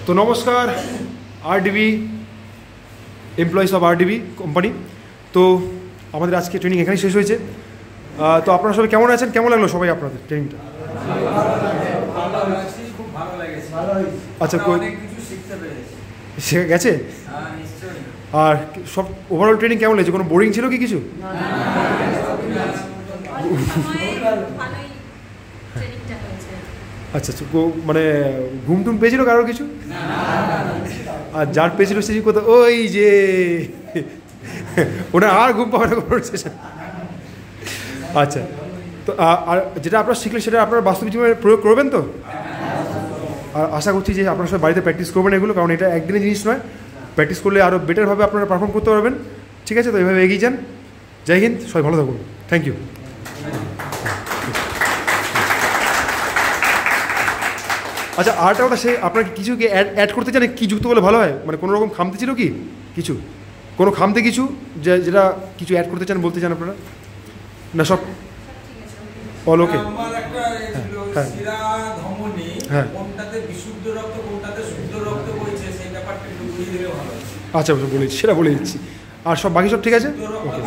তো নমস্কার RDB employees of RDB company. তো আমাদের আজকে ট্রেনিং এখানেই শেষ হয়েছে। তো আপনারা সবাই কেমন আছেন? কেমন লাগলো সবাই আপনাদের ট্রেনিংটা? আচ্ছা, শিখে গেছে? আর সব ওভারঅল ট্রেনিং কেমন লেগেছে? কোনো বোরিং ছিল কি কিছু? আচ্ছা, মানে ঘুম টুম পেয়েছিল কারোর কিছু? আর যার পেয়েছিল সে কোথাও ওই যে ওটা আর ঘুম পাবে না কোনো সেশন। আচ্ছা, তো আর যেটা আপনারা শিখলেন সেটা আপনারা বাস্তবিক জীবনে প্রয়োগ করবেন তো? আর আশা করছি যে আপনারা সব বাড়িতে প্র্যাকটিস করবেন এগুলো, কারণ এটা একদিনের জিনিস নয়। প্র্যাকটিস করলে আরও বেটারভাবে আপনারা পারফর্ম করতে পারবেন। ঠিক আছে, তো এইভাবে এগিয়ে যান। জয় হিন্দ, সবাই ভালো থাকুন। Thank you. আচ্ছা, আরটা কথা, সে আপনার কিছু কি অ্যাড করতে চান? কী যুক্ত বলে ভালো হয়? মানে কোনো রকম খামতি ছিল কি কিছু? কোনো খামতি কিছু যেটা কিছু অ্যাড করতে চান, বলতে চান আপনারা? না, সব অল ওকে? আচ্ছা, বলেছি, সেটা বলে দিচ্ছি। আর সব বাকি সব ঠিক আছে? ওকে।